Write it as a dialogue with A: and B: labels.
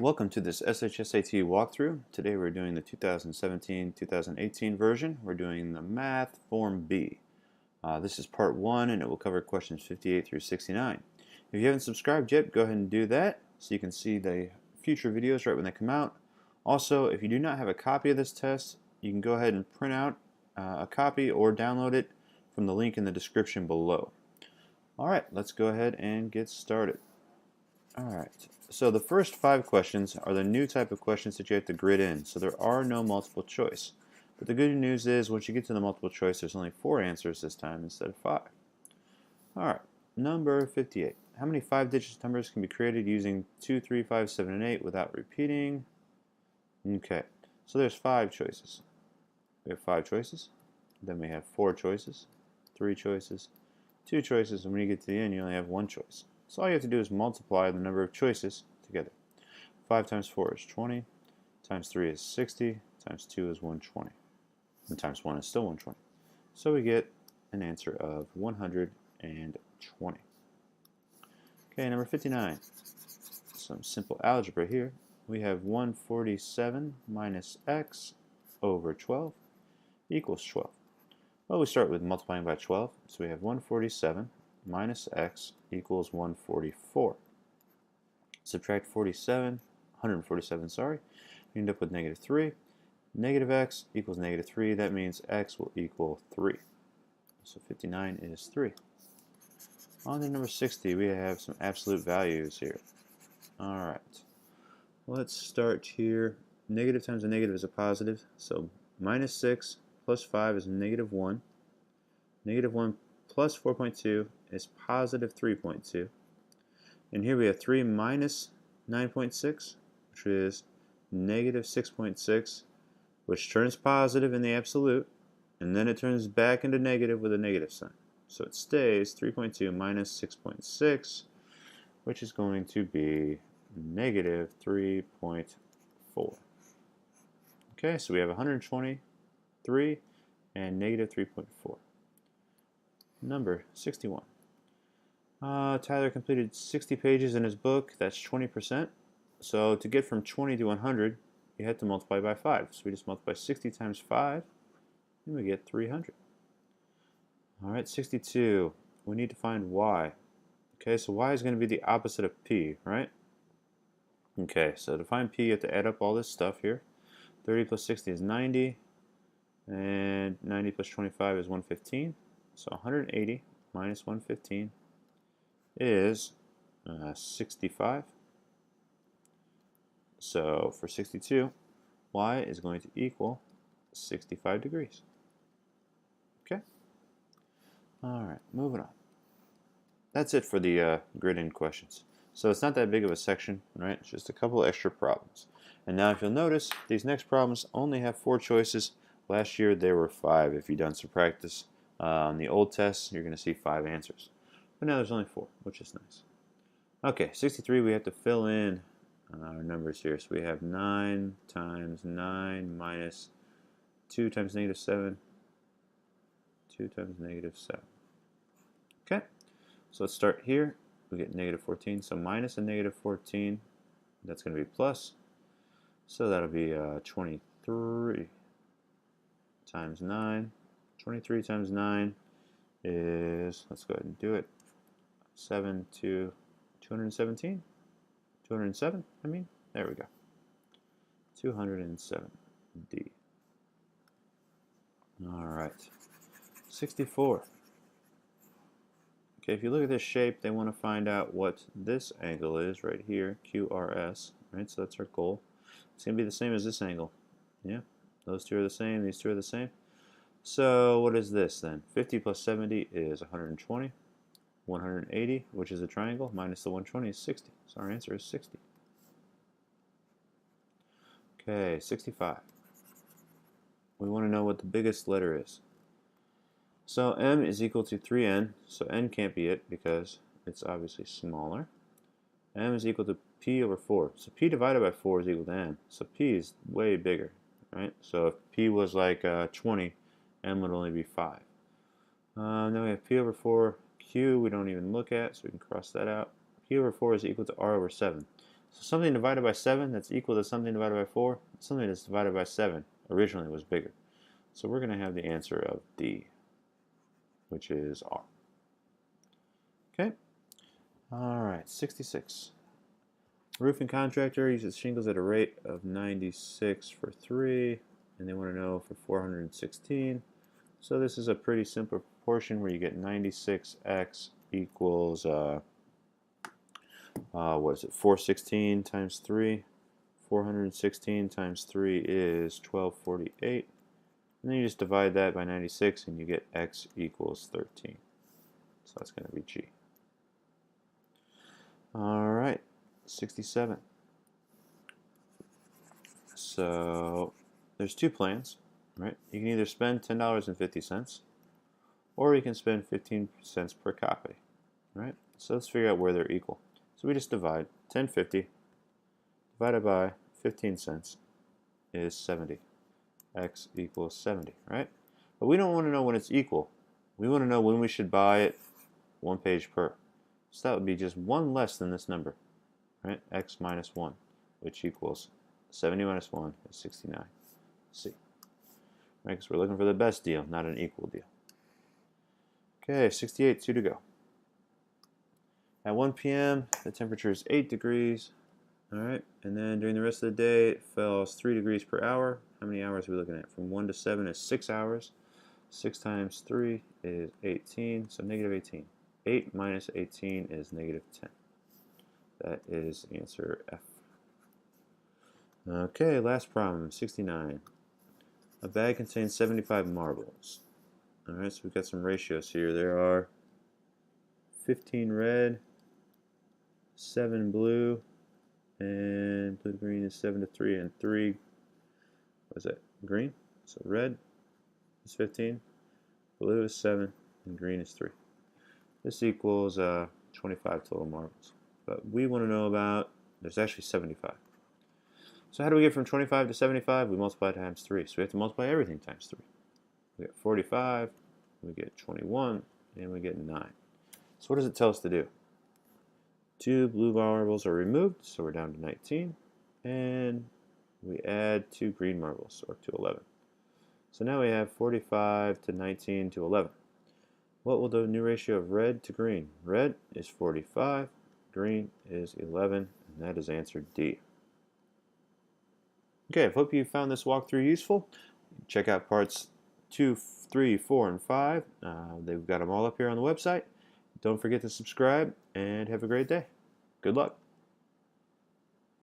A: Welcome to this SHSAT walkthrough. Today we're doing the 2017-2018 version. We're doing the Math Form B. This is part 1 and it will cover questions 58 through 69. If you haven't subscribed yet, go ahead and do that so you can see the future videos right when they come out. Also, if you do not have a copy of this test, you can go ahead and print out a copy or download it from the link in the description below. Alright, let's go ahead and get started. Alright, so the first 5 questions are the new type of questions that you have to grid in, so there are no multiple choice. But the good news is once you get to the multiple choice, there's only 4 answers this time instead of 5. Alright, number 58. How many 5-digit numbers can be created using 2, 3, 5, 7, and 8 without repeating? Okay, so there's 5 choices. We have 5 choices, then we have 4 choices, 3 choices, 2 choices, and when you get to the end you only have 1 choice. So all you have to do is multiply the number of choices together. 5 times 4 is 20, times 3 is 60, times 2 is 120, and times 1 is still 120. So we get an answer of 120. Okay, number 59. Some simple algebra here. We have 147 minus x over 12 equals 12. Well, we start with multiplying by 12, so we have 147 minus x equals 144. Subtract 147, sorry, you end up with negative 3. Negative x equals negative 3, that means x will equal 3. So 59 is 3. On to number 60, we have some absolute values here. Alright, let's start here. Negative times a negative is a positive, so minus 6 plus 5 is negative 1. Negative 1 plus 4.2 is positive 3.2. And here we have 3 minus 9.6, which is negative 6.6, which turns positive in the absolute, and then it turns back into negative with a negative sign. So it stays 3.2 minus 6.6, which is going to be negative 3.4. Okay, so we have 123 and negative 3.4. Number 61. Tyler completed 60 pages in his book. That's 20%. So to get from 20 to 100, you had to multiply by 5. So we just multiply 60 times 5, and we get 300. Alright, 62. We need to find y. Okay, so y is going to be the opposite of p, right? Okay, so to find p, you have to add up all this stuff here. 30 plus 60 is 90, and 90 plus 25 is 115. So 180 minus 115 is 65. So for 62, y is going to equal 65 degrees. Okay? Alright, moving on. That's it for the grid-in questions. So it's not that big of a section, right? It's just a couple extra problems. And now if you'll notice, these next problems only have 4 choices. Last year there were 5 if you've done some practice. On the old tests, you're going to see 5 answers. But now there's only 4, which is nice. Okay, 63, we have to fill in our numbers here. So we have 9 times 9 minus 2 times negative 7. 2 times negative 7. Okay, so let's start here. We get negative 14, so minus a negative 14, that's going to be plus. So that'll be 23 times 9. 23 times 9 is, let's go ahead and do it, 7 to 217? 207, I mean? There we go. 207D. Alright. 64. Okay, if you look at this shape, they want to find out what this angle is right here, QRS, right? So that's our goal. It's going to be the same as this angle. Yeah, those two are the same, these two are the same. So what is this then? 50 plus 70 is 120. 180, which is a triangle, minus the 120 is 60. So our answer is 60. Okay, 65. We want to know what the biggest letter is. So m is equal to 3n, so n can't be it because it's obviously smaller. M is equal to p over 4. So p divided by 4 is equal to n. So p is way bigger, right? So if p was like 20, m would only be 5. Then we have p over 4. Q we don't even look at, so we can cross that out. P over 4 is equal to r over 7. So something divided by 7 that's equal to something divided by 4, something that's divided by 7 originally was bigger. So we're going to have the answer of D, which is R. Okay. All right, 66. Roofing contractor uses shingles at a rate of 96 for 3, and they want to know for 416. So this is a pretty simple proportion where you get 96x equals, what is it, 416 times 3. 416 times 3 is 1248. And then you just divide that by 96 and you get x equals 13. So that's going to be G. All right, 67. So there's two plans, right? You can either spend $10.50 or you can spend 15 cents per copy, right? So let's figure out where they're equal. So we just divide 10.50 divided by 15 cents is 70. X equals 70, right? But we don't want to know when it's equal. We want to know when we should buy it one page per. So that would be just one less than this number, right? X minus 1, which equals 70 minus 1 is 69. C. Right, because we're looking for the best deal, not an equal deal. Okay, 68, 2 to go. At 1 p.m., the temperature is 8 degrees. All right, and then during the rest of the day, it falls 3 degrees per hour. How many hours are we looking at? From 1 to 7 is 6 hours. 6 times 3 is 18, so negative 18. 8 minus 18 is negative 10. That is answer F. Okay, last problem, 69. A bag contains 75 marbles. All right, so we've got some ratios here. There are 15 red, 7 blue, and blue green is 7 to 3, and 3, what is that, green? So red is 15, blue is 7, and green is 3. This equals 25 total marbles. But we want to know about, there's actually 75. So how do we get from 25 to 75? We multiply times 3. So we have to multiply everything times 3. We get 45, we get 21, and we get 9. So what does it tell us to do? 2 blue marbles are removed, so we're down to 19. And we add 2 green marbles, or to 11. So now we have 45 to 19 to 11. What will the new ratio of red to green? Red is 45, green is 11, and that is answer D. Okay, I hope you found this walkthrough useful. Check out parts 2, 3, 4, and 5. They've got them all up here on the website. Don't forget to subscribe, and have a great day. Good luck.